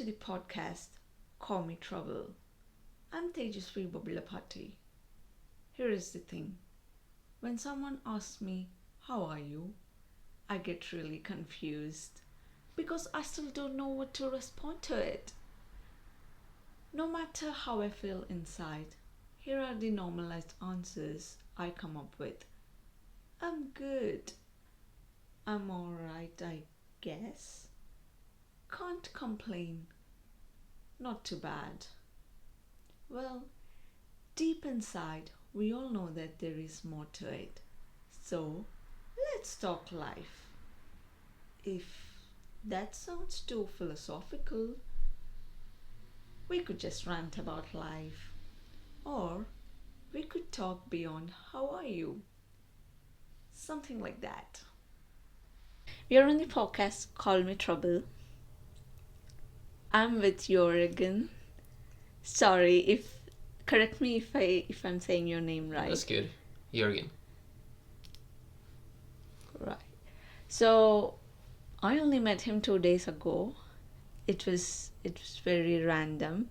to the podcast Call Me Trouble. I'm Tejasvi Babilapati. Here is the thing. When someone asks me, how are you? I get really confused because I still don't know what to respond to it. No matter how I feel inside, here are the normalized answers I come up with. I'm good. I'm alright, I guess. Can't complain. Not too bad. Well, deep inside, we all know that there is more to it. So, let's talk life. If that sounds too philosophical, we could just rant about life. Or we could talk beyond how are you? Something like that. We are on the podcast Call Me Trouble. I'm with Joregan. Sorry if correct me if I'm saying your name right. That's good. Joregan. Right. So I only met him 2 days ago. It was very random.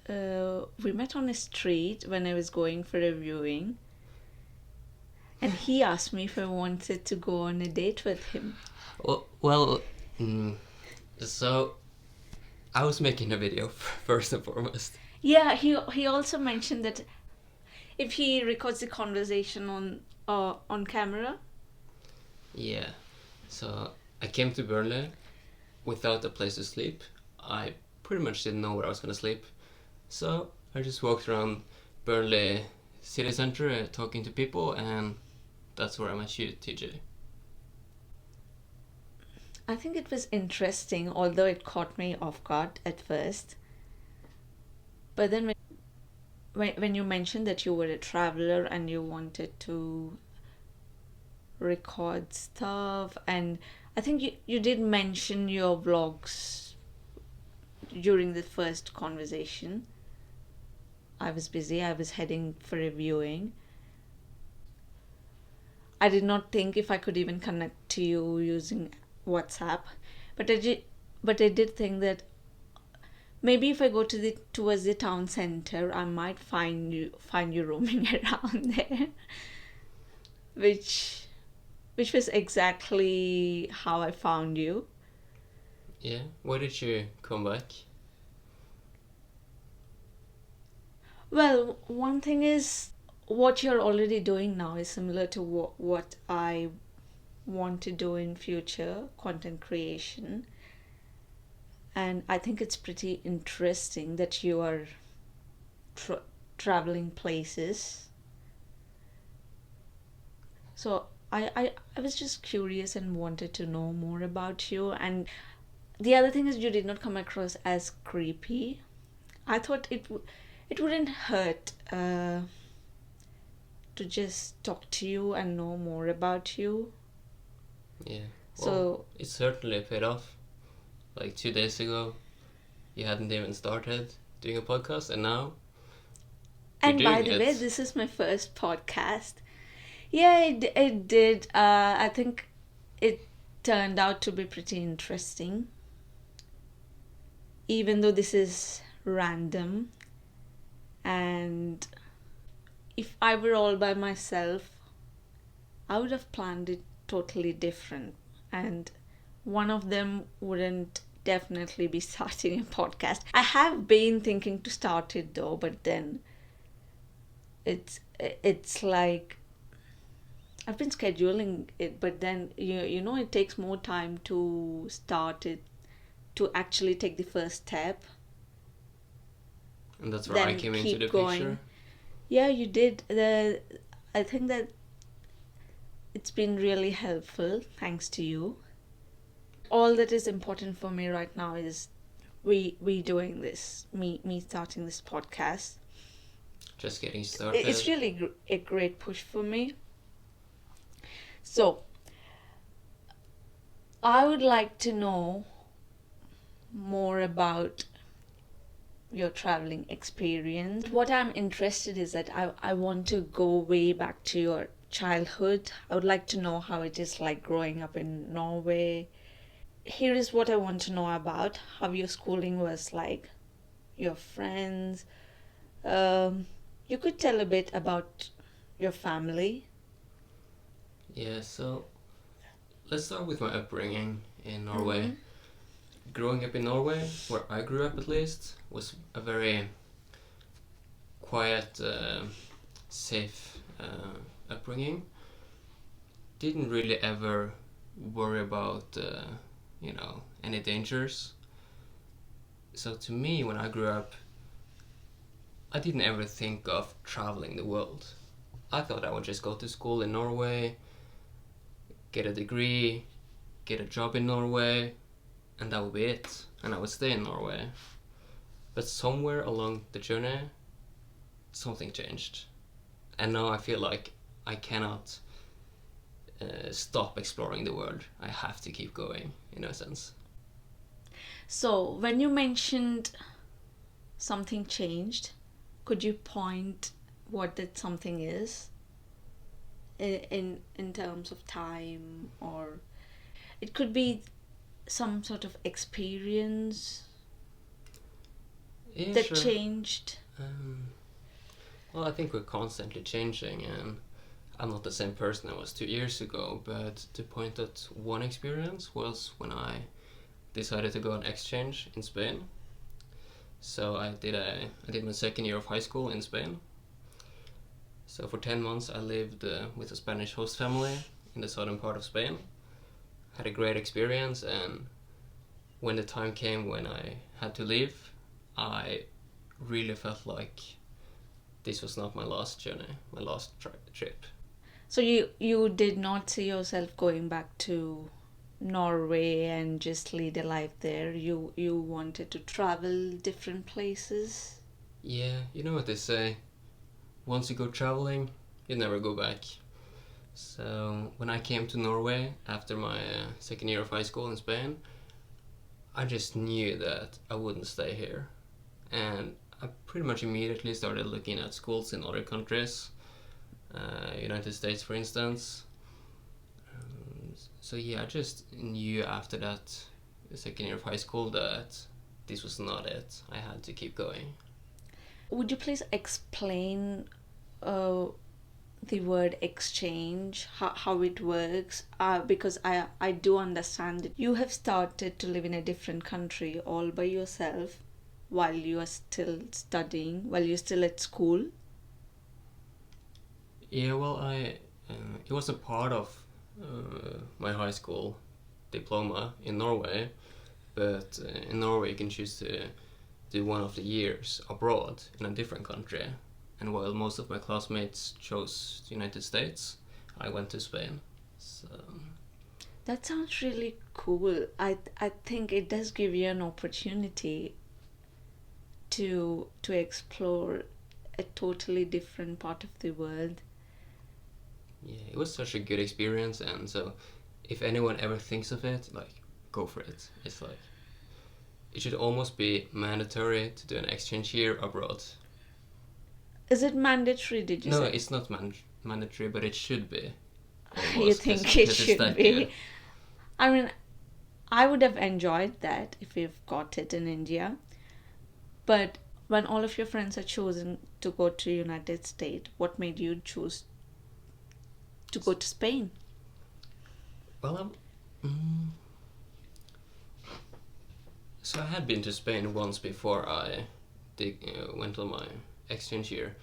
We met on a street when I was going for a viewing, and he asked me if I wanted to go on a date with him. So I was making a video first and foremost. Yeah, he also mentioned that if he records the conversation on camera. Yeah. So I came to Burnley without a place to sleep. I pretty much didn't know where I was gonna sleep. So I just walked around Burnley city centre talking to people, and that's where I met you, TJ. I think it was interesting, although it caught me off guard at first. But then when you mentioned that you were a traveler and you wanted to record stuff, and I think you did mention your vlogs during the first conversation. I was busy. I was heading for a viewing. I did not think if I could even connect to you using WhatsApp, but I did think that maybe if I go towards the town center, I might find you roaming around there, which was exactly how I found you. Yeah. Why did you come back? Well, one thing is what you're already doing now is similar to what I want to do in future, content creation. And I think it's pretty interesting that you are traveling places. So I was just curious and wanted to know more about you. And the other thing is you did not come across as creepy. I thought it wouldn't hurt to just talk to you and know more about you. Yeah. Well, So it certainly paid off. Like 2 days ago, you hadn't even started doing a podcast, and now and you're by doing the way, it. this is my first podcast. Yeah, it did. I think it turned out to be pretty interesting. Even though this is random, and if I were all by myself, I would have planned it totally different. And one of them wouldn't definitely be starting a podcast. I have been thinking to start it though, but then it's like I've been scheduling it, but then you know it takes more time to start it, to actually take the first step. And that's where I Then came into keep the going. picture. Yeah, you did. I think that it's been really helpful thanks to you. All that is important for me right now is we doing this, me starting this podcast. Just getting started. It's really a great push for me. So I would like to know more about your traveling experience. What I'm interested is that I want to go way back to your childhood. I would like to know how it is like growing up in Norway, here is what I want to know about how your schooling was like, your friends. Um, you could tell a bit about your family. Yeah, so let's start with my upbringing in Norway. Mm-hmm. Growing up in Norway, where I grew up at least, was a very quiet, safe upbringing. Didn't really ever worry about, any dangers. So to me, when I grew up, I didn't ever think of traveling the world. I thought I would just go to school in Norway, get a degree, get a job in Norway, and that would be it. And I would stay in Norway. But somewhere along the journey, something changed. And now I feel like I cannot stop exploring the world. I have to keep going, in a sense. So, when you mentioned something changed, could you point what that something is in terms of time, or it could be some sort of experience Yeah, that sure. changed? Um, well, I think we're constantly changing, and I'm not the same person I was 2 years ago. But to point at one experience was when I decided to go on exchange in Spain. So I did my second year of high school in Spain. So for 10 months I lived with a Spanish host family in the southern part of Spain. Had a great experience, and when the time came when I had to leave, I really felt like this was not my last journey, my last trip. So you did not see yourself going back to Norway and just lead a life there. You wanted to travel different places. Yeah, you know what they say, once you go traveling, you never go back. So when I came to Norway after my second year of high school in Spain, I just knew that I wouldn't stay here. And I pretty much immediately started looking at schools in other countries, United States, for instance. So yeah, I just knew after that, the second year of high school, that this was not it. I had to keep going. Would you please explain uh, the word exchange, how it works? Because I do understand that you have started to live in a different country all by yourself while you are still studying, while you're still at school. Yeah, well, it was a part of my high school diploma in Norway, but in Norway you can choose to do one of the years abroad in a different country. And while most of my classmates chose the United States, I went to Spain. So That sounds really cool. I think it does give you an opportunity to explore a totally different part of the world. yeah, it was such a good experience, and so if anyone ever thinks of it, like, go for it. It's like it should almost be mandatory to do an exchange year abroad. Is it mandatory, did you No, say? it's not mandatory, but it should be You almost think it because it's should that good. be? I mean, I would have enjoyed that if we've got it in India. But when all of your friends are choosing to go to United States, what made you choose to go to Spain? Well, so I had been to Spain once before I went on my exchange year,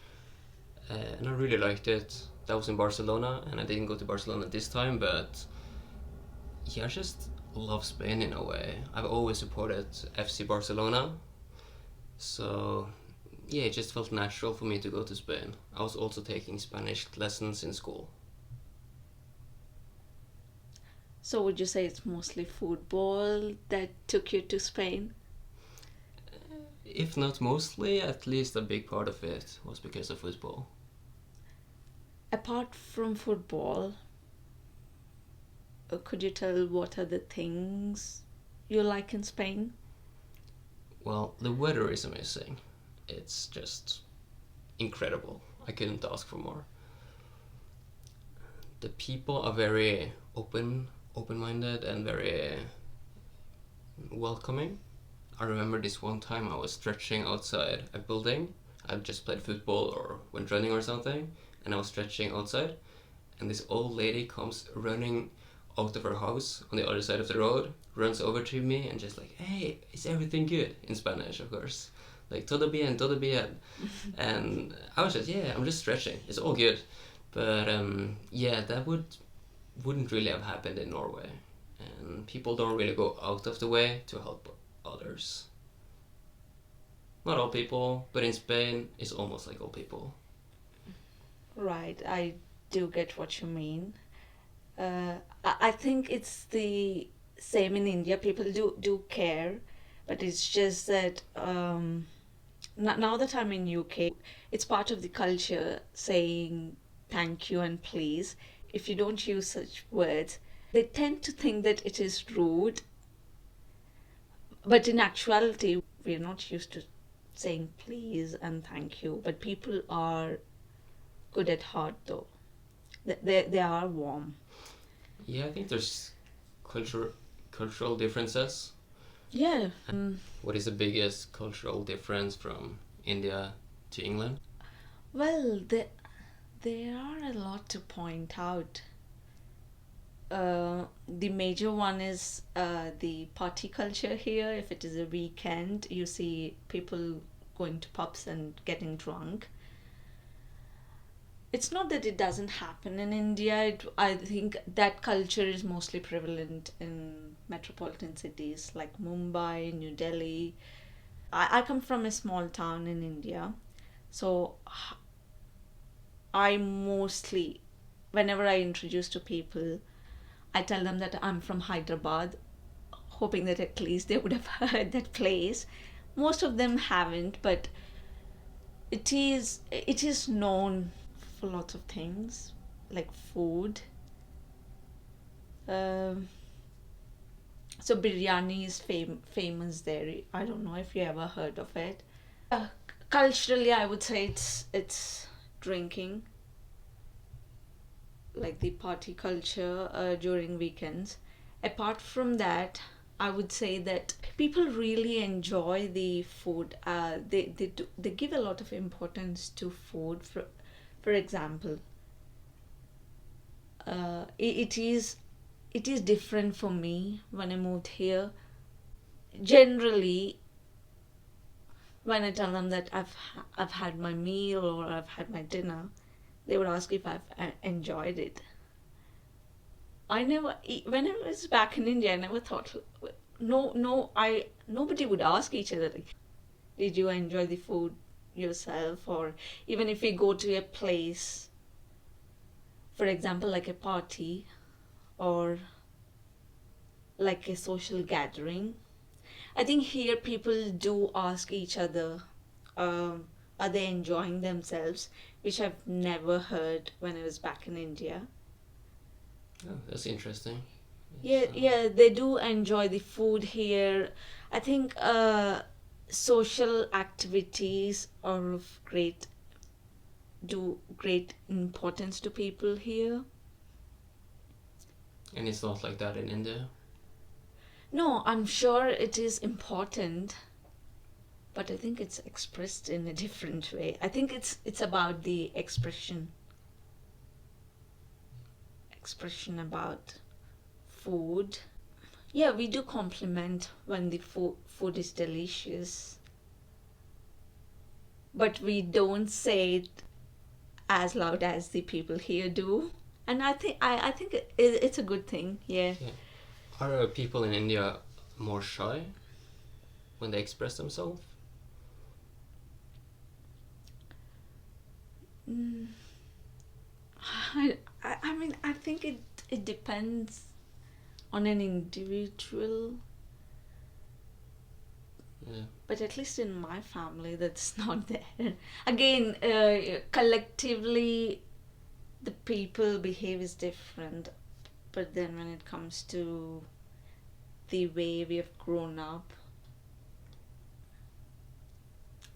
and I really liked it. That was in Barcelona, and I didn't go to Barcelona this time, but yeah, I just love Spain in a way. I've always supported FC Barcelona, so yeah, it just felt natural for me to go to Spain. I was also taking Spanish lessons in school. So would you say it's mostly football that took you to Spain? If not mostly, at least a big part of it was because of football. Apart from football, could you tell what are the things you like in Spain? Well, the weather is amazing. It's just incredible. I couldn't ask for more. The people are very open-minded and very welcoming. I remember this one time I was stretching outside a building. I just played football or went running or something, and I was stretching outside, and this old lady comes running out of her house on the other side of the road, runs over to me and just like, "Hey, is everything good?" In Spanish, of course. Like, todo bien. And I was just, yeah, I'm just stretching. It's all good. But yeah, that wouldn't really have happened in Norway. And people don't really go out of the way to help others. Not all people, but in Spain, it's almost like all people. Right, I do get what you mean. I think it's the same in India. People do care, but it's just that now that I'm in UK, it's part of the culture saying thank you and please. If you don't use such words, they tend to think that it is rude, but in actuality, we're not used to saying please and thank you. But people are good at heart, though. They are warm. Yeah, I think there's cultural differences. Yeah. What is the biggest cultural difference from India to England? Well, there are a lot to point out. The major one is the party culture here. If it is a weekend, you see people going to pubs and getting drunk. It's not that it doesn't happen in India. I think that culture is mostly prevalent in metropolitan cities like Mumbai, New Delhi. I come from a small town in India, so I mostly, whenever I introduce to people, I tell them that I'm from Hyderabad, hoping that at least they would have heard that place. Most of them haven't, but it is known for lots of things like food. Um, so biryani is famous there. I don't know if you ever heard of it. Culturally, I would say it's drinking, like the party culture during weekends. Apart from that, I would say that people really enjoy the food. They give a lot of importance to food. For example, it is different for me when I moved here. Generally, when I tell them that I've had my meal or I've had my dinner, they would ask if I've enjoyed it. I never, when I was back in India, I never thought, nobody would ask each other, like, did you enjoy the food yourself? Or even if we go to a place, for example, like a party or like a social gathering, I think here people do ask each other, are they enjoying themselves? Which I've never heard when I was back in India. Oh, that's interesting. Yeah, So, yeah, they do enjoy the food here. I think social activities are of great importance to people here. and it's not like that in India. No, I'm sure it is important, but I think it's expressed in a different way. I think it's about the expression about food. Yeah, we do compliment when the food is delicious, but we don't say it as loud as the people here do. And I think it's a good thing. Yeah. Yeah. Are people in India more shy when they express themselves? Mm, I mean, I think it depends on an individual, Yeah. but at least in my family, that's not there. Again, collectively, the people behave is different, but then when it comes to the way we have grown up,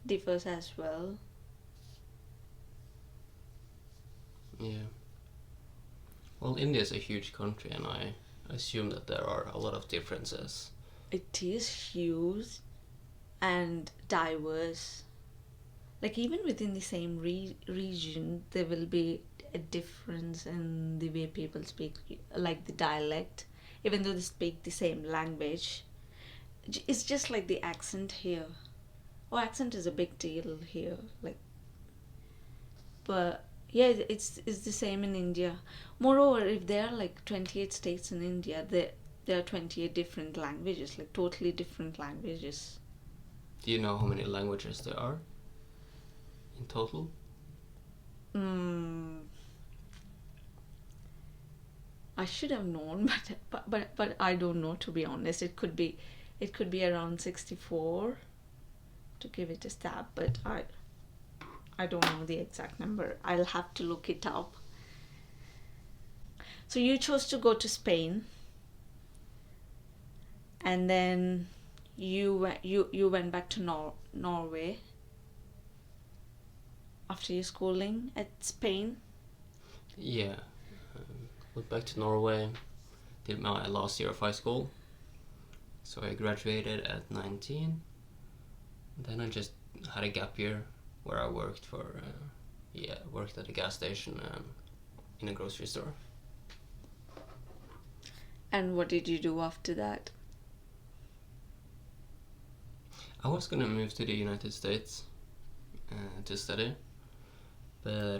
differs as well. Yeah. Well, India is a huge country, and I assume that there are a lot of differences. It is huge and diverse. Like even within the same region, there will be a difference in the way people speak, like the dialect, even though they speak the same language. It's just like the accent here. Oh, accent is a big deal here. Like, but yeah, it's the same in India. Moreover, if there are like 28 states in India, there are 28 different languages, like totally different languages. Do you know how many languages there are in total? Mm, I should have known, but I don't know, to be honest. It could be around 64 to give it a stab, but I don't know the exact number. I'll have to look it up. So you chose to go to Spain, and then you went back to Norway after your schooling at Spain. Yeah. Went back to Norway, did my last year of high school. So I graduated at 19. Then I just had a gap year where I worked worked at a gas station and in a grocery store. And what did you do after that? I was gonna move to the United States to study, but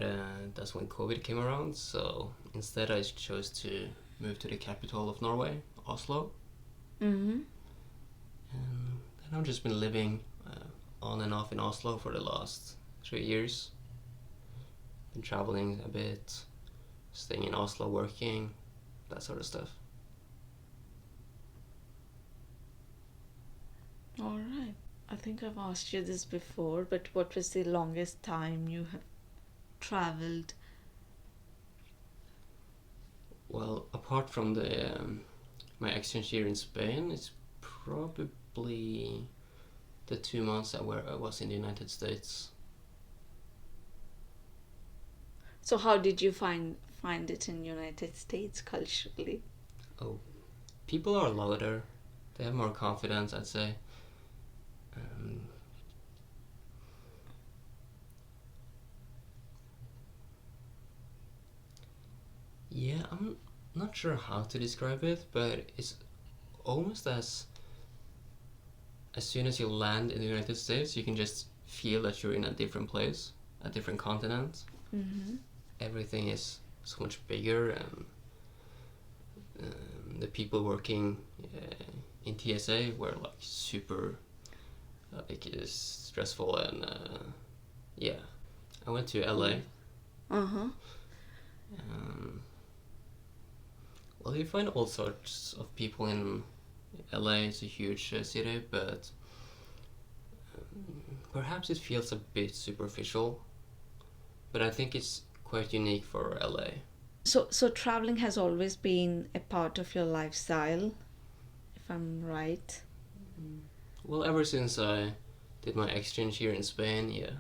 that's when COVID came around. So instead, I chose to move to the capital of Norway, Oslo. Mm-hmm. And then I've just been living on and off in Oslo for the last 3 years. Been traveling a bit, staying in Oslo, working, that sort of stuff. All right. I think I've asked you this before, but what was the longest time you have traveled? Well, apart from the my exchange year in Spain, it's probably the 2 months where I was in the United States. So how did you find it in United States culturally? Oh, people are louder. They have more confidence, I'd say. Um, yeah, I'm not sure how to describe it, but it's almost as soon as you land in the United States, you can just feel that you're in a different place, a different continent. Mm-hmm. Everything is so much bigger, and the people working in TSA were like super stressful, and yeah. I went to LA. Uh-huh. Um, well, you find all sorts of people in LA. It's a huge city, but perhaps it feels a bit superficial. But I think it's quite unique for LA. So traveling has always been a part of your lifestyle, if I'm right. Well, ever since I did my exchange here in Spain, yeah.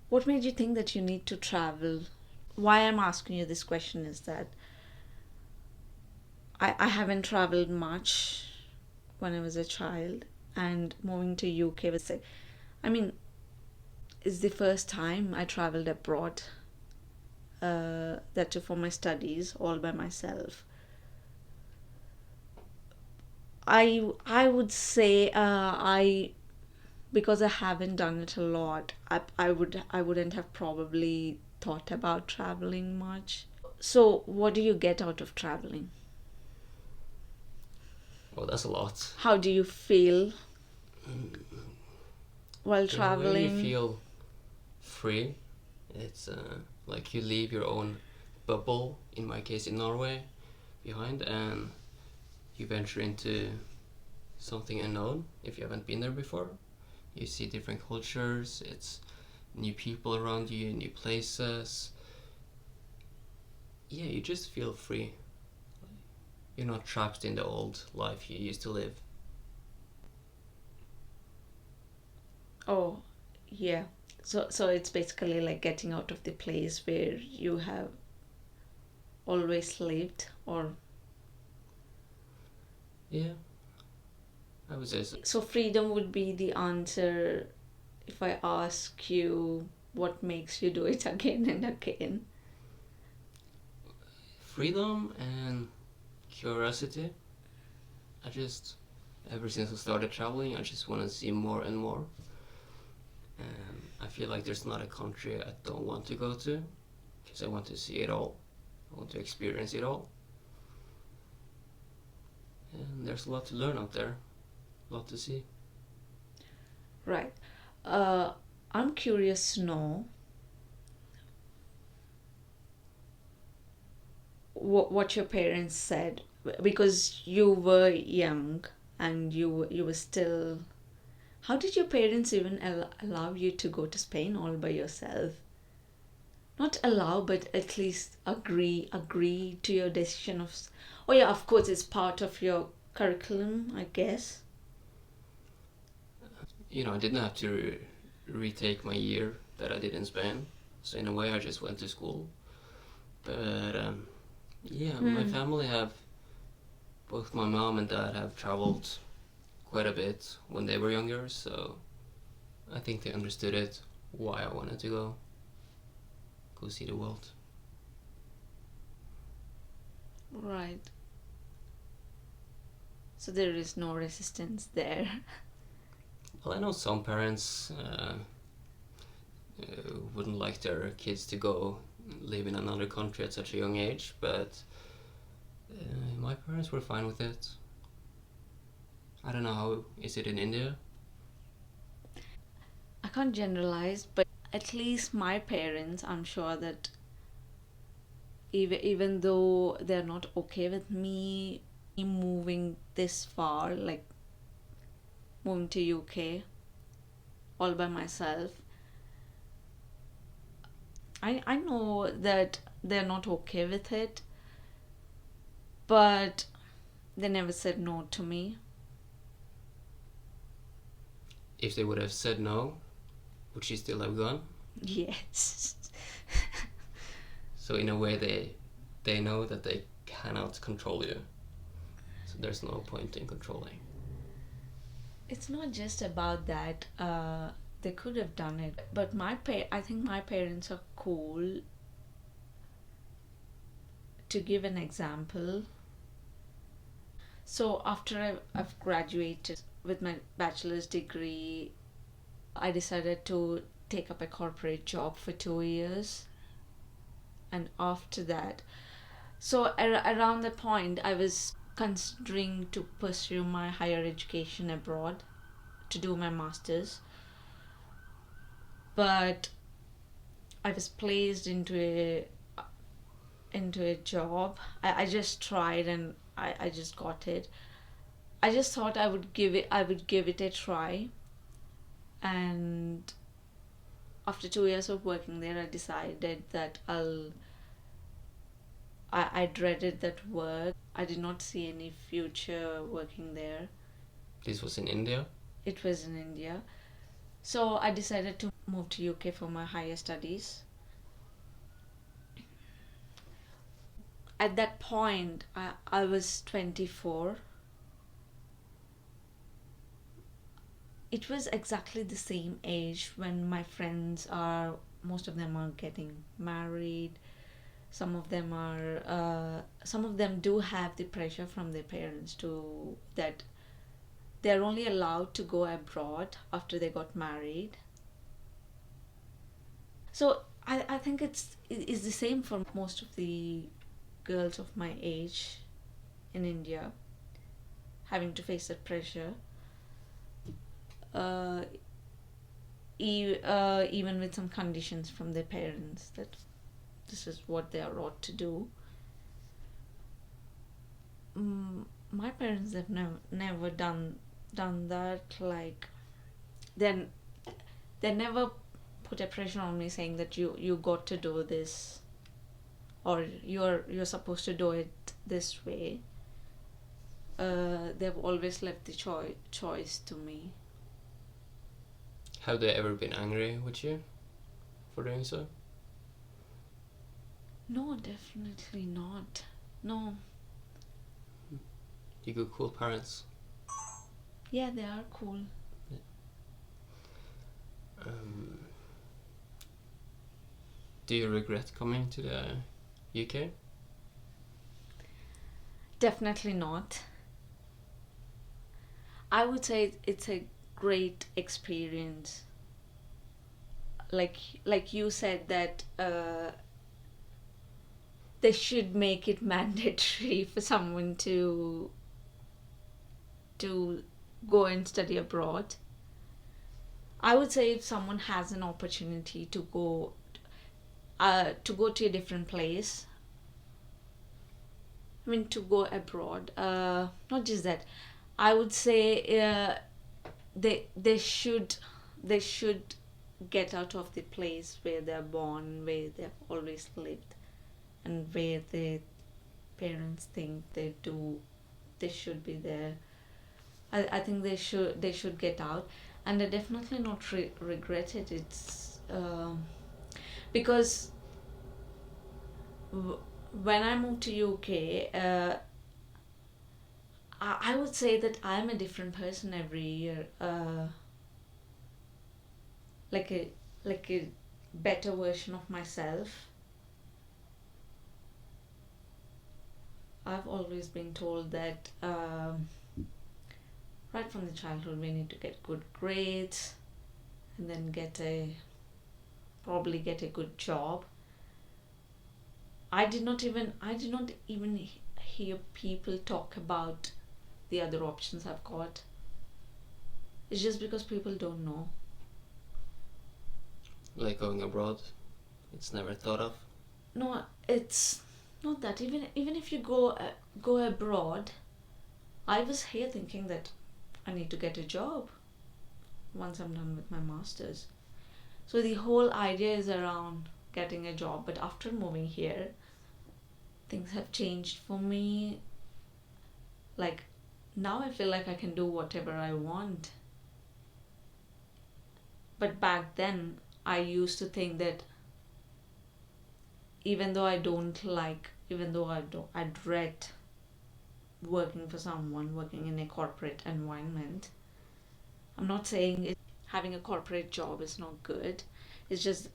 What made you think that you need to travel? Why I'm asking you this question is that I haven't traveled much when I was a child, and moving to UK was like, I mean, it's the first time I traveled abroad. That too for my studies, all by myself. I would say I because I haven't done it a lot. I wouldn't have probably thought about traveling much. So what do you get out of traveling? Well, that's a lot. How do you feel while In a way, you traveling? feel free. It's like you leave your own bubble, in my case in Norway, behind, and you venture into something unknown if you haven't been there before. You see different cultures, it's new people around you, new places. Yeah, you just feel free. You're not trapped in the old life you used to live. Oh, yeah. So it's basically like getting out of the place where you have always lived, or Yeah, I would say so. So freedom would be the answer if I ask you what makes you do it again and again. Freedom and curiosity. I just, ever since I started traveling, I just want to see more and more. And I feel like there's not a country I don't want to go to because I want to see it all. I want to experience it all. And there's a lot to learn out there, a lot to see. Right. I'm curious to know what your parents said because you were young and you were still. How did your parents even allow you to go to Spain all by yourself? Not allow, but at least agree to your decision of. Oh yeah, of course, it's part of your curriculum, I guess. I didn't have to retake my year that I did in Spain. So in a way, I just went to school. But yeah, my family have, both my mom and dad have traveled quite a bit when they were younger, so I think they understood it, why I wanted to go see the world. Right. So there is no resistance there. Well, I know some parents wouldn't like their kids to go live in another country at such a young age, but my parents were fine with it. I don't know how is it in India. I can't generalize, but at least my parents, I'm sure that even though they're not okay with me moving this far, like moving to UK all by myself, I know that they're not okay with it, but they never said no to me. If they would have said no, would she still have gone? Yes. So in a way, they know that they cannot control you. So there's no point in controlling. It's not just about that. They could have done it, but I think my parents are cool. To give an example, so after I've graduated with my bachelor's degree, I decided to take up a corporate job for 2 years, and after that, so around that point, I was considering to pursue my higher education abroad to do my master's, but I was placed into a job. I just tried and I just got it. I just thought I would give it a try, and after 2 years of working there, I decided that I dreaded that work. I did not see any future working there. This was in India. It was in India. So I decided to move to UK for my higher studies. At that point, I was 24. It was exactly the same age when my friends are, most of them are getting married. Some of them do have the pressure from their parents to that they're only allowed to go abroad after they got married. So I think it's the same for most of the girls of my age in India, having to face that pressure. Uh, Even with some conditions from their parents that this is what they are ought to do. My parents have never done that. Like, then they never put a pressure on me saying that you got to do this, or you're supposed to do it this way. They've always left the choice to me. Have they ever been angry with you for doing so? No, definitely not. No. You got cool parents. Yeah, they are cool. Um, do you regret coming to the UK? Definitely not. I would say it's a great experience. Like you said that they should make it mandatory for someone to go and study abroad. I would say if someone has an opportunity to go to a different place, I mean to go abroad. Not just that. I would say they should get out of the place where they're born, where they've always lived, and where their parents think they should be there. I think they should get out, and I definitely not regret it. It's because w- when I moved to UK, I would say that I'm a different person every year. Like a better version of myself. I've always been told that right from the childhood we need to get good grades and then probably get a good job. I did not even hear people talk about the other options I've got. It's just because people don't know. Like going abroad? It's never thought of. No, it's not that. Even if you go abroad, I was here thinking that I need to get a job once I'm done with my masters. So the whole idea is around getting a job. But after moving here, things have changed for me. Like now I feel like I can do whatever I want. But back then, I used to think that even though I dread working for someone, working in a corporate environment. I'm not saying having a corporate job is not good. It's just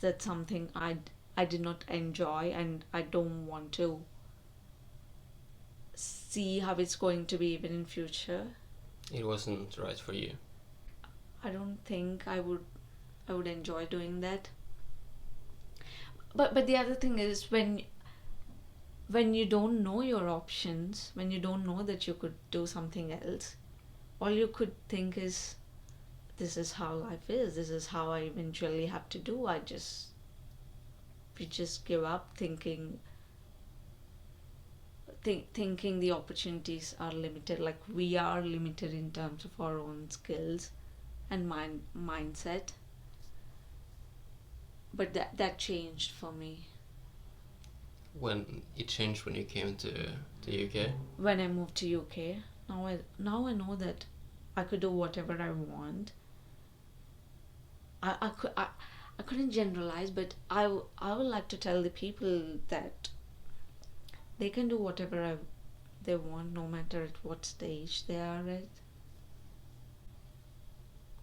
that something I did not enjoy, and I don't want to see how it's going to be even in future. It wasn't right for you. I don't think I would enjoy doing that. But the other thing is when you don't know your options, when you don't know that you could do something else, all you could think is this is how life is. This is how I eventually have to do. We just give up thinking the opportunities are limited. Like we are limited in terms of our own skills and mindset. But that changed for me When it changed when you came to the UK? when I moved to UK. Now I know that I could do whatever I want. I couldn't generalize, but I would like to tell the people that they can do whatever they want, no matter at what stage they are at.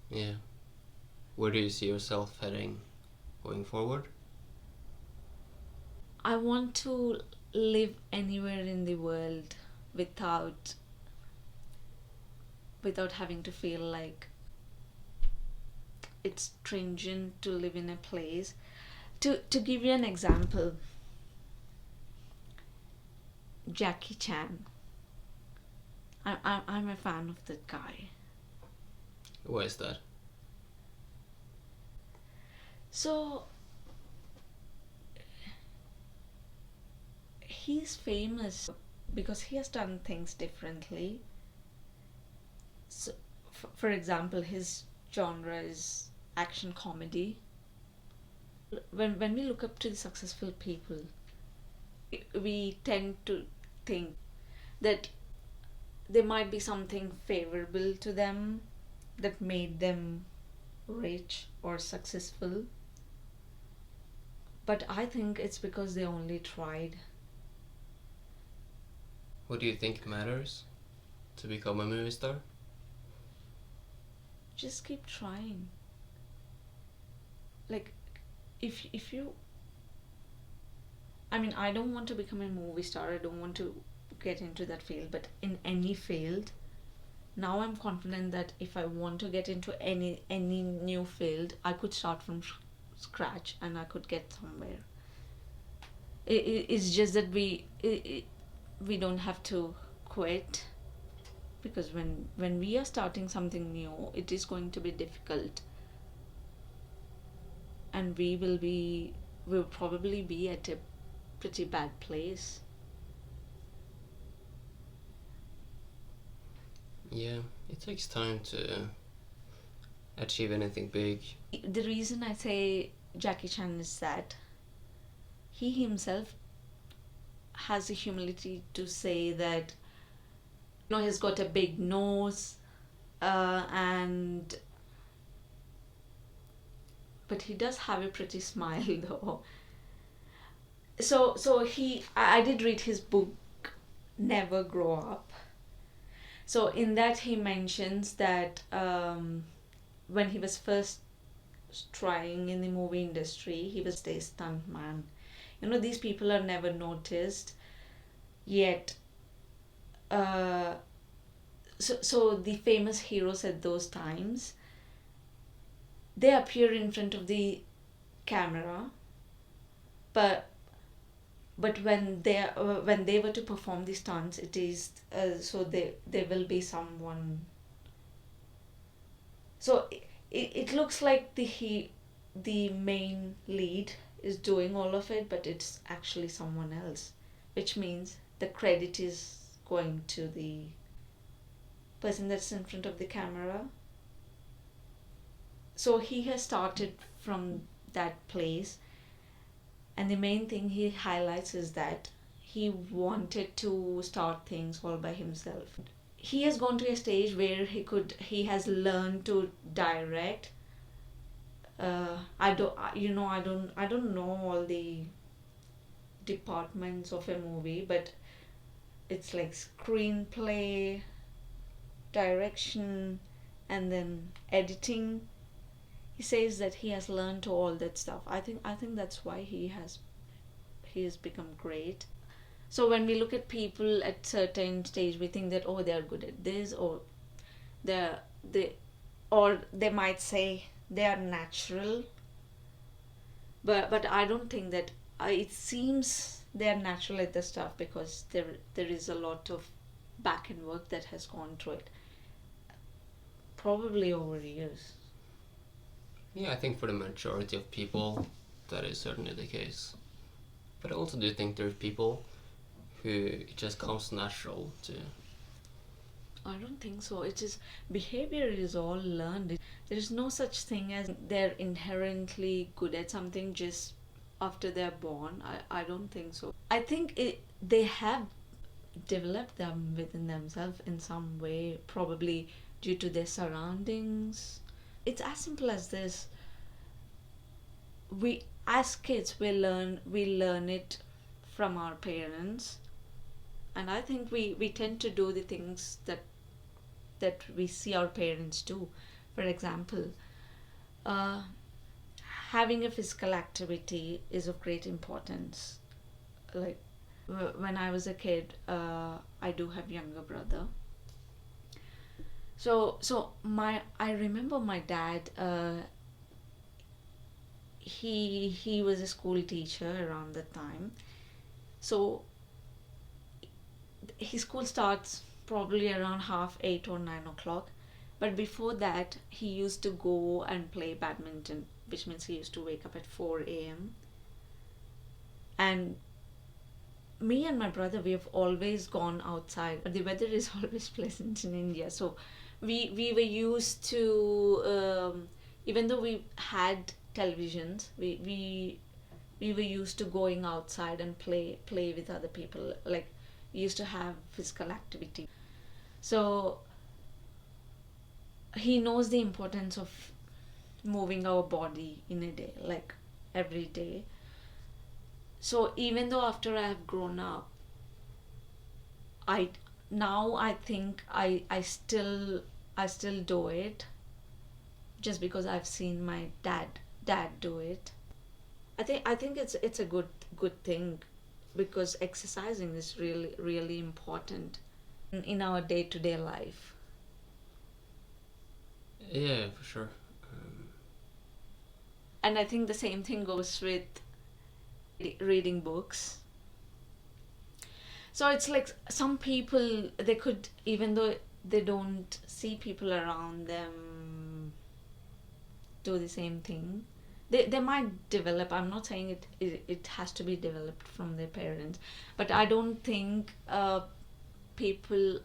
Yeah. Where do you see yourself heading going forward? I want to live anywhere in the world without having to feel like it's stringent to live in a place. To give you an example, Jackie Chan. I'm a fan of that guy. Why is that? So he's famous because he has done things differently. So, for example, his genre is action comedy. When we look up to the successful people, we tend to think that there might be something favorable to them that made them rich or successful. But I think it's because they only tried. What do you think matters to become a movie star? Just keep trying. Like, if you, I mean, I don't want to become a movie star. I don't want to get into that field, but in any field, now I'm confident that if I want to get into any new field, I could start from scratch and I could get somewhere. It's just that we don't have to quit, because when we are starting something new, it is going to be difficult, and we'll probably be at a pretty bad place. Yeah, it takes time to achieve anything big. The reason I say Jackie Chan is that he himself has the humility to say that, he's got a big nose, and but he does have a pretty smile though. I did read his book Never Grow Up. So in that he mentions that when he was first trying in the movie industry, he was a stunt man. These people are never noticed yet. So the famous heroes at those times, they appear in front of the camera, but when they were to perform the stunts, it is so there will be someone. So it looks like the main lead is doing all of it, but it's actually someone else, which means the credit is going to the person that's in front of the camera. So he has started from that place, and the main thing he highlights is that he wanted to start things all by himself. He has gone to a stage where he has learned to direct. I don't know all the departments of a movie, but it's like screenplay, direction, and then editing. He says that he has learned to all that stuff. I think that's why he has become great. So when we look at people at certain stage, we think that, oh, they are good at this, or they they or they might say they are natural, but I don't think that. It seems they are natural at the stuff because there is a lot of back end work that has gone through it, probably over years. Yeah, I think for the majority of people, that is certainly the case. But I also do think there are people who it just comes natural to. I don't think so. It is behavior is all learned. There is no such thing as they're inherently good at something just after they're born. I don't think so. I think they have developed them within themselves in some way, probably due to their surroundings. It's as simple as this. We as kids we learn it from our parents, and I think we tend to do the things that we see our parents do. For example, uh, having a physical activity is of great importance. Like when I was a kid, I do have younger brother. So my I remember my dad. He was a school teacher around that time. So his school starts probably around 7:30 or 9 o'clock. But before that, he used to go and play badminton, which means he used to wake up at 4 a.m. And me and my brother, we have always gone outside. The weather is always pleasant in India. So we were used to, even though we had televisions, we were used to going outside and play with other people. Like, we used to have physical activity. So he knows the importance of moving our body in a day, like every day. So even though after I have grown up, I now I think I still do it just because I've seen my dad do it. I think it's a good thing because exercising is really important in our day-to-day life. Yeah, for sure. And I think the same thing goes with reading books. So it's like some people, they could, even though they don't see people around them do the same thing, they might develop. I'm not saying it has to be developed from their parents, but I don't think people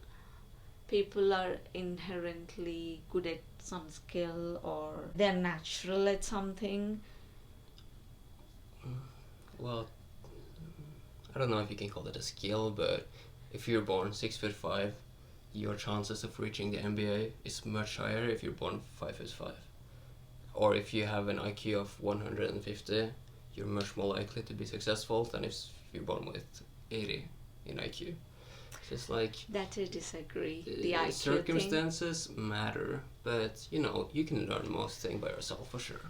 people are inherently good at some skill or they're natural at something. Well, I don't know if you can call it a skill, but if you're born 6'5", your chances of reaching the NBA is much higher if you're born 5'5". Or if you have an IQ of 150, you're much more likely to be successful than if you're born with 80 in IQ. So it's like That I disagree. The IQ thing. circumstances matter, but you can learn most things by yourself for sure.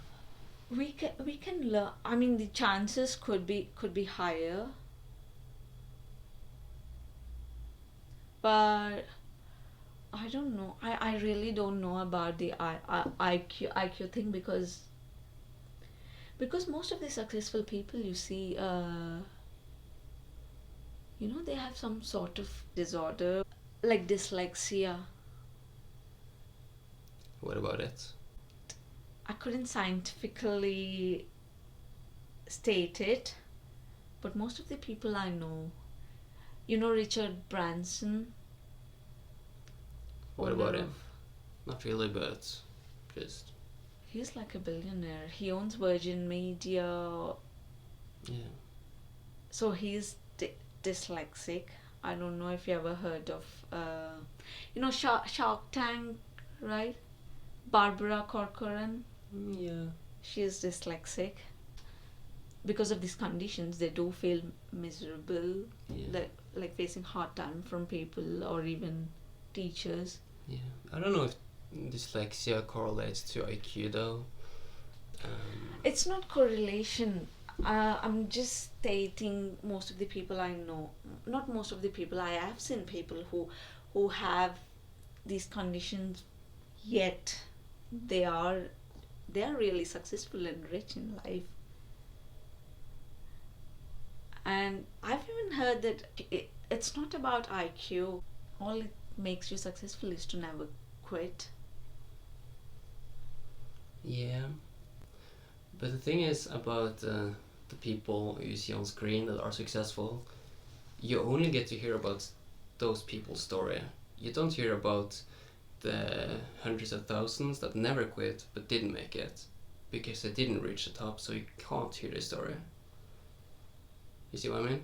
We can learn. I mean, the chances could be higher, but I don't know. I really don't know about the IQ thing because most of the successful people you see, they have some sort of disorder like dyslexia. What about it? I couldn't scientifically state it, but most of the people I know, Richard Branson. What about him? Not really, but just He's like a billionaire. He owns Virgin Media. yeah. So he's dyslexic. I don't know if you ever heard of, Shark Tank, right? Barbara Corcoran. Yeah. She is dyslexic. Because of these conditions, they do feel miserable, Yeah. like facing hard time from people or even teachers. Yeah. I don't know if dyslexia correlates to IQ though. It's not correlation. I'm just stating most of the people I know. Not most of the people. I have seen people who have these conditions, yet they are really successful and rich in life. And I've even heard that it's not about IQ. All it makes you successful is to never quit. Yeah. But the thing is about the people you see on screen that are successful, you only get to hear about those people's story. You don't hear about the hundreds of thousands that never quit but didn't make it because they didn't reach the top, so you can't hear their story. You see what I mean?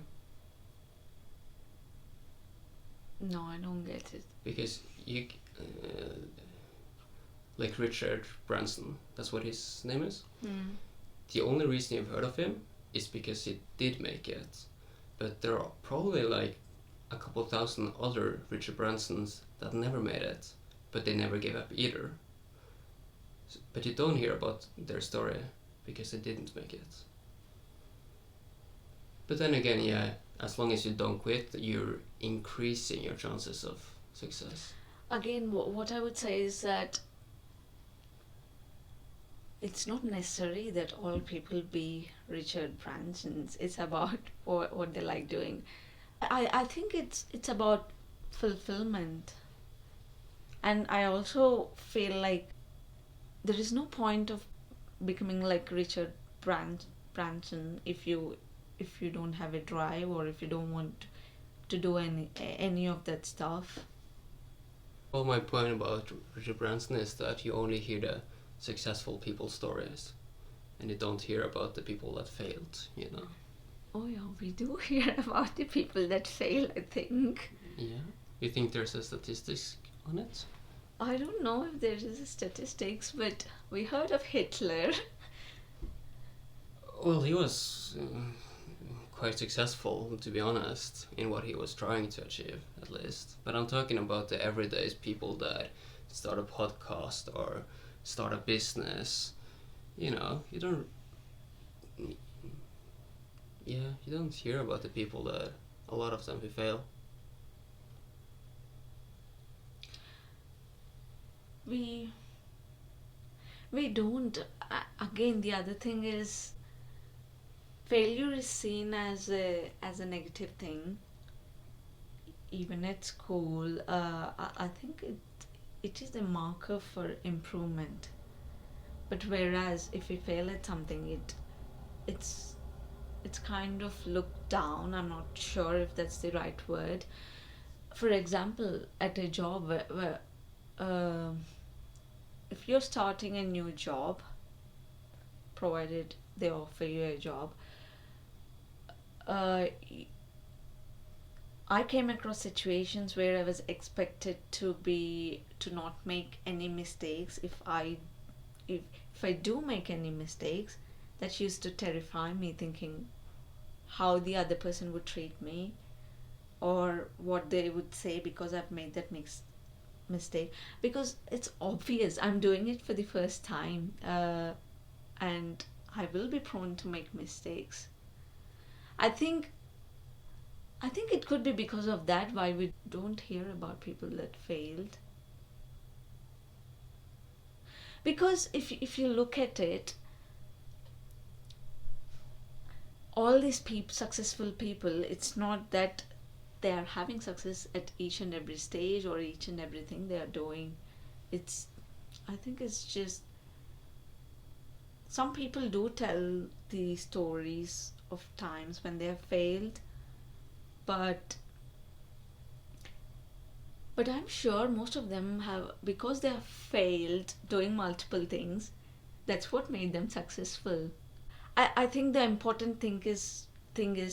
No, I don't get it. Because like Richard Branson, that's what his name is. The only reason you've heard of him is because he did make it. But there are probably like a couple thousand other Richard Bransons that never made it, but they never gave up either. But you don't hear about their story because they didn't make it. But then again, yeah, as long as you don't quit, you're increasing your chances of success. Again, what I would say is that it's not necessary that all people be Richard Bransons. It's about what they like doing. I think it's about fulfillment. And I also feel like there is no point of becoming like Richard Branson if you don't have a drive or if you don't want to do any of that stuff. Well, my point about Richard Branson is that you only hear the successful people's stories and you don't hear about the people that failed. Oh yeah, we do hear about the people that fail, I think. Yeah. You think there's a statistics on it? I don't know if there is a statistics, but we heard of Hitler. Well, he was quite successful, to be honest, in what he was trying to achieve, at least. But I'm talking about the everyday people that start a podcast or start a business. You know, you don't. Yeah, you don't hear about the people that a lot of them who fail. We we don't. Again, the other thing is failure is seen as a negative thing, even at school. I think it is a marker for improvement. But whereas if we fail at something, it's it's kind of looked down. I'm not sure if that's the right word. For example, at a job where um if you're starting a new job, provided they offer you a job, uh, I came across situations where I was expected to not make any mistakes. If if I do make any mistakes, that used to terrify me, thinking how the other person would treat me or what they would say because I've made that mistake. Because it's obvious I'm doing it for the first time, and I will be prone to make mistakes. I think I think it could be because of that why we don't hear about people that failed. Because if you look at it, all these people, successful people, it's not that they are having success at each and every stage or each and everything they are doing. It's I think it's just some people do tell the stories of times when they have failed, but I'm sure most of them have, because they have failed doing multiple things, that's what made them successful. I think the important thing is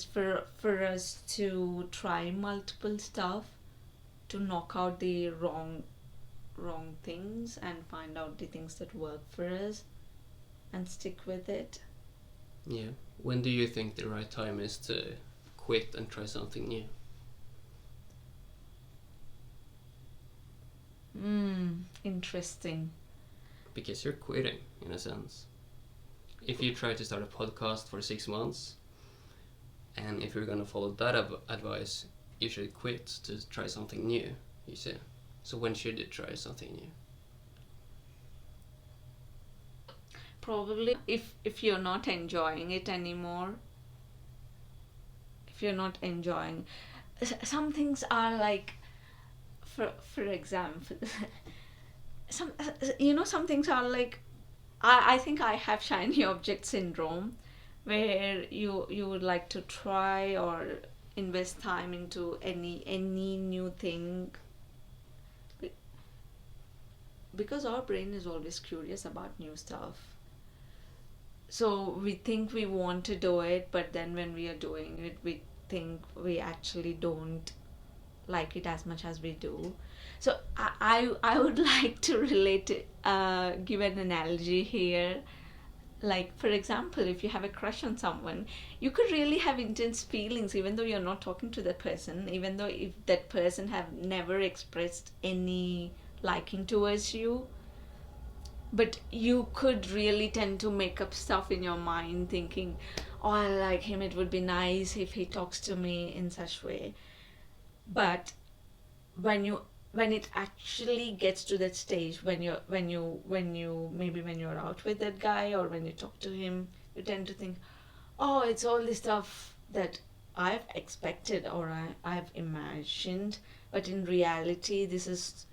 for us to try multiple stuff to knock out the wrong things and find out the things that work for us and stick with it. Yeah. When do you think the right time is to quit and try something new? Interesting. Because you're quitting, in a sense. If you try to start a podcast for 6 months, and if you're gonna follow that advice, you should quit to try something new, you see. So when should you try something new? Probably if you're not enjoying it anymore, if you're not enjoying some things are like, for example, some some things are like, I think I have shiny object syndrome, where you would like to try or invest time into any new thing, be- because our brain is always curious about new stuff. So we think we want to do it, but then when we are doing it, we think we actually don't like it as much as we do. So I would like to give an analogy here. Like, for example, if you have a crush on someone, you could really have intense feelings even though you're not talking to that person, even though if that person have never expressed any liking towards you. But you could really tend to make up stuff in your mind, thinking, oh, I like him, it would be nice if he talks to me in such way. But when it actually gets to that stage, when you maybe when you're out with that guy or when you talk to him, you tend to think, oh, it's all the stuff that I've expected or I've imagined, but in reality this is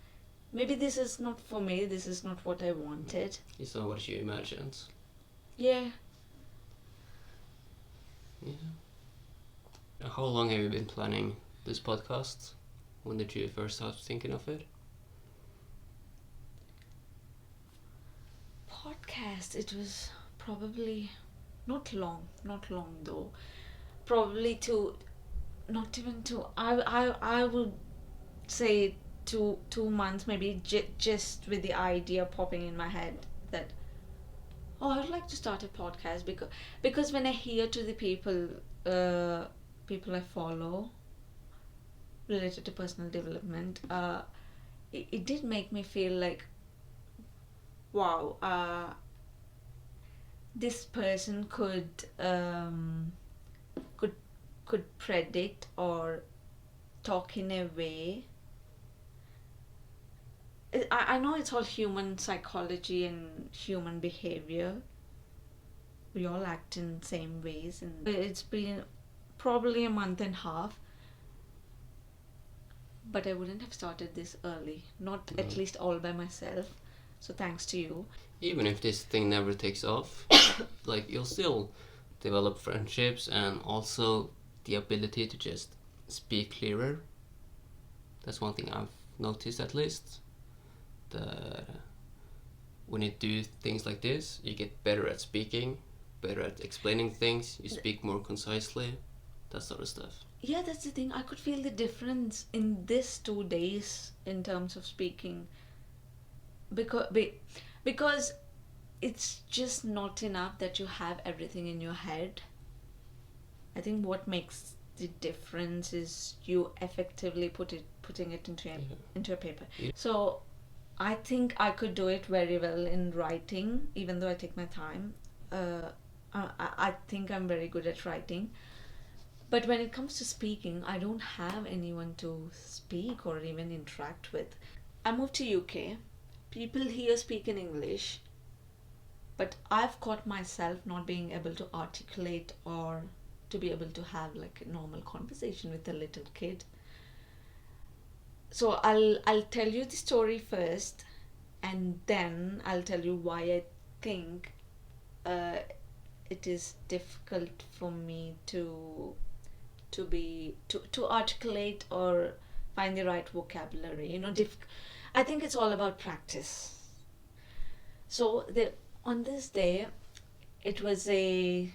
not for me, this is not what I wanted. It's not what you imagined. Yeah. Yeah. How long have you been planning this podcast? When did you first start thinking of it? Podcast, it was probably not long though. Probably not even I would say 2 months, maybe, just with the idea popping in my head that, oh, I'd like to start a podcast, because when I hear to the people people I follow related to personal development, it did make me feel like, wow, this person could could predict or talk in a way. I know it's all human psychology and human behavior. We all act in same ways, and it's been probably a month and a half, but I wouldn't have started this early, not No. at least all by myself. So thanks to you. Even if this thing never takes off, like you'll still develop friendships and also the ability to just speak clearer. That's one thing I've noticed, at least. That when you do things like this, you get better at speaking, better at explaining things, you speak more concisely, that sort of stuff. Yeah, that's the thing. I could feel the difference in this 2 days in terms of speaking, because it's just not enough that you have everything in your head. I think what makes the difference is you effectively putting it Yeah. into a paper. Yeah. So I think I could do it very well in writing, even though I take my time. I think I'm very good at writing. But when it comes to speaking, I don't have anyone to speak or even interact with. I moved to UK. People here speak in English, but I've caught myself not being able to articulate or to be able to have like a normal conversation with a little kid. So I'll tell you the story first, and then I'll tell you why I think uh, it is difficult for me to articulate or find the right vocabulary. I think it's all about practice. So on this day, it was a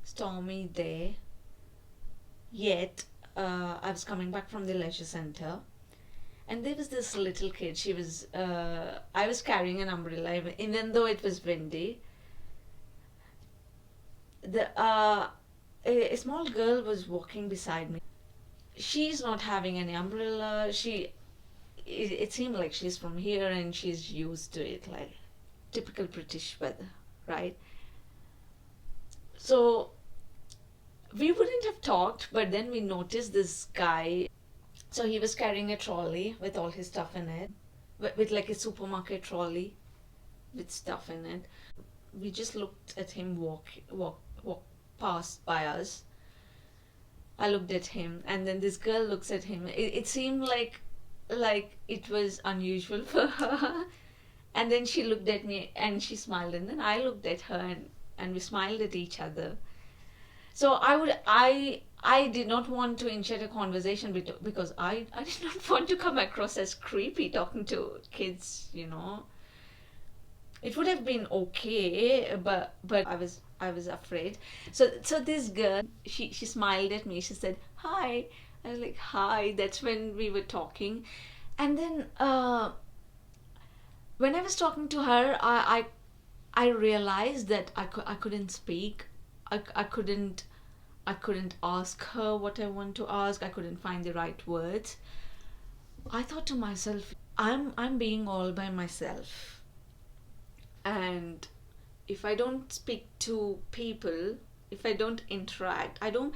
stormy day. Yet I was coming back from the leisure center, and there was this little kid. I was carrying an umbrella, even though it was windy. A small girl was walking beside me. She's not having any umbrella. It seemed like she's from here and she's used to it, like typical British weather, right? So we wouldn't have talked, but then we noticed this guy. So he was carrying a trolley with all his stuff in it, with like a supermarket trolley with stuff in it. We just looked at him walk past by us. I looked at him, and then this girl looks at him. It seemed like it was unusual for her. And then she looked at me and she smiled, and then I looked at her, and we smiled at each other. So I did not want to initiate a conversation because I did not want to come across as creepy talking to kids. It would have been okay, but I was afraid. So this girl, she smiled at me. She said hi. I was like hi. That's when we were talking, and then when I was talking to her, I realized that I couldn't speak. I couldn't ask her what I want to ask. I couldn't find the right words. I thought to myself, I'm being all by myself, and if I don't speak to people, if I don't interact, I do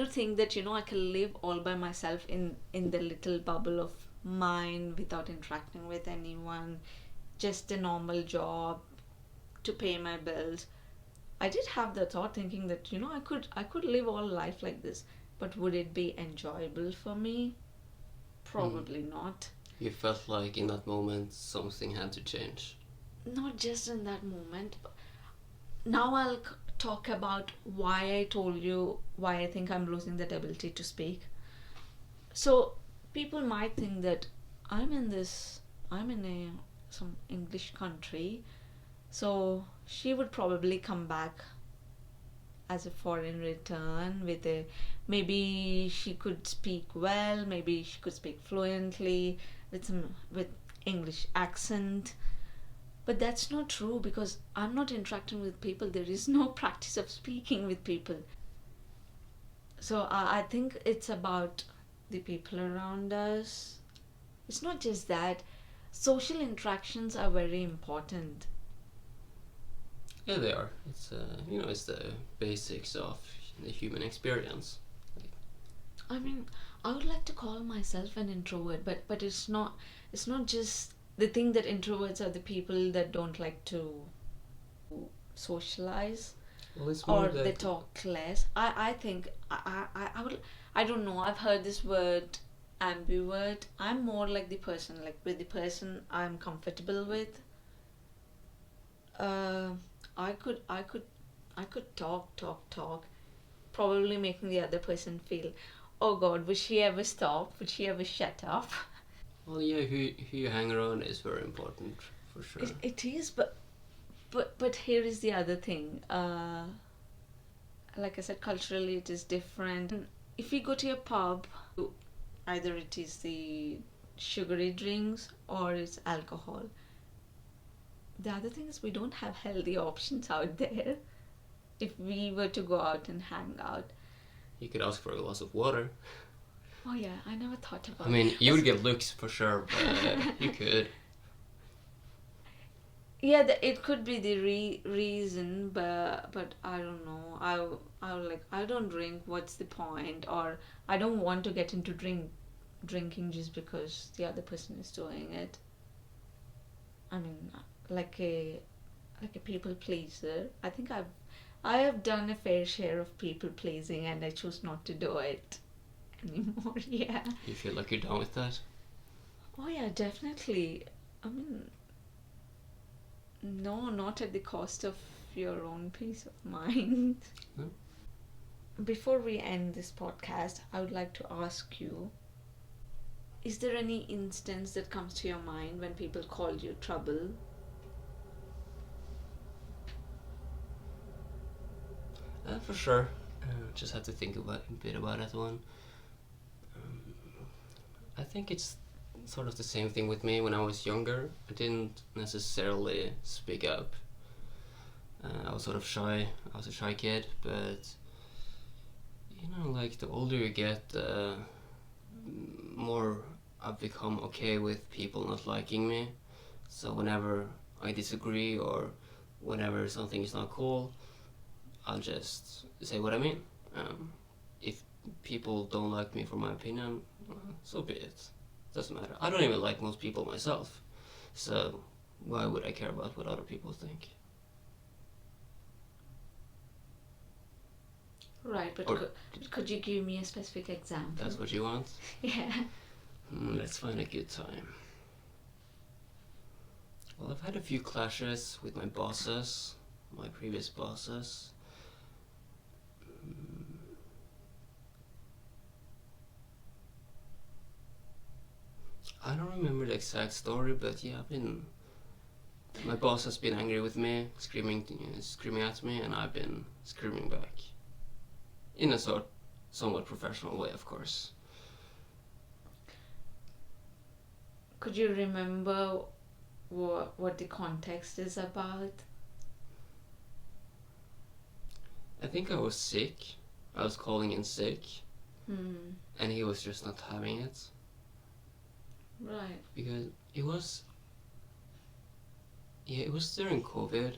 think that I can live all by myself in the little bubble of mine without interacting with anyone, just a normal job to pay my bills. I did have the thought thinking that I could live all life like this, but would it be enjoyable for me? Probably not. You felt like in that moment something had to change. Not just in that moment. Now I'll talk about why I told you why I think I'm losing that ability to speak. So people might think that I'm in some English country, so she would probably come back as a foreign return with maybe she could speak well, maybe she could speak fluently with English accent. But that's not true because I'm not interacting with people. There is no practice of speaking with people. So I think it's about the people around us. It's not just that. Social interactions are very important. Yeah, they are. It's it's the basics of the human experience. I mean, I would like to call myself an introvert, but it's not. It's not just the thing that introverts are the people that don't like to socialize Well, it's more or they that talk less. I think I would. I don't know. I've heard this word ambivert. I'm more like the person, like with the person I'm comfortable with. Uh, I could talk, probably making the other person feel, oh God, would she ever stop? Would she ever shut up? well, yeah, who you hang around is very important for sure. It is, but here is the other thing. Like I said, culturally it is different. If you go to a pub, either it is the sugary drinks or it's alcohol. The other thing is we don't have healthy options out there. If we were to go out and hang out. You could ask for a glass of water. Oh yeah, I never thought about I mean, you would it. get looks for sure, but you could. Yeah, it could be the reason, but I don't know. I like I don't drink. What's the point? Or I don't want to get into drinking just because the other person is doing it. I mean, like a like a people pleaser. I think I have done a fair share of people pleasing, and I choose not to do it anymore. Yeah. You feel like you're done with that? Oh yeah, definitely. I mean, no, not at the cost of your own peace of mind. No? Before we end this podcast, I would like to ask you, is there any instance that comes to your mind when people called you trouble? For sure. Just had to think about a bit about that one. Um, I think it's sort of the same thing with me when I was younger. I didn't necessarily speak up. I was sort of shy. I was a shy kid, but like the older you get, the more I've become okay with people not liking me. So whenever I disagree or whenever something is not cool, I'll just say what I mean. If people don't like me for my opinion, so be it. Doesn't matter. I don't even like most people myself, so why would I care about what other people think? Right, but Or could you give me a specific example? that's what you want? Yeah. Let's find a good time. Well, I've had a few clashes with my bosses, my previous bosses. I don't remember the exact story, but yeah, my boss has been angry with me, screaming at me, and I've been screaming back. In a somewhat professional way, of course. Could you remember what the context is about? I think I was sick. I was calling in sick, and he was just not having it. Right. Because it was during COVID,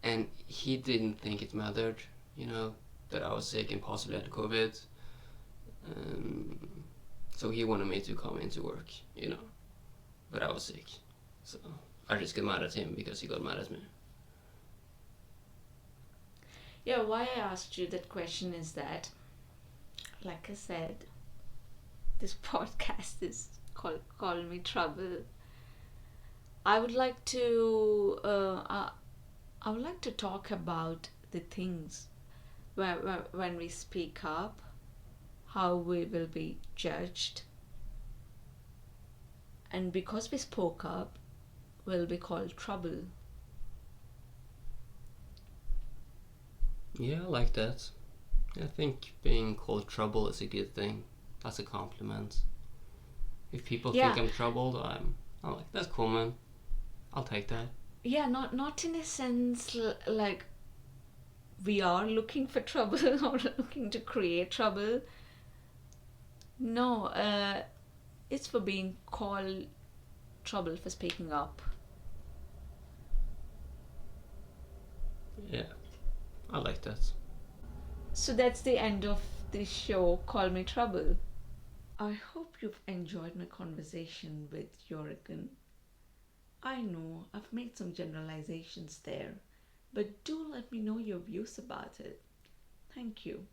and he didn't think it mattered, that I was sick and possibly had COVID. So he wanted me to come into work, but I was sick. So I just got mad at him because he got mad at me. Yeah, why I asked you that question is that, like I said, this podcast is called Call Me Trouble. I would like to I would like to talk about the things when we speak up, how we will be judged, and because we spoke up, we'll be called trouble. Yeah, I like that. I think being called trouble is a good thing. That's a compliment. If people Yeah, think I'm troubled, I'm like, that's cool, man. I'll take that. Yeah, not in a sense like we are looking for trouble or looking to create trouble. No, it's for being called trouble for speaking up. Yeah, I like that. So that's the end of this show, Call Me Trouble. I hope you've enjoyed my conversation with Joregan. I know I've made some generalizations there, but do let me know your views about it. Thank you.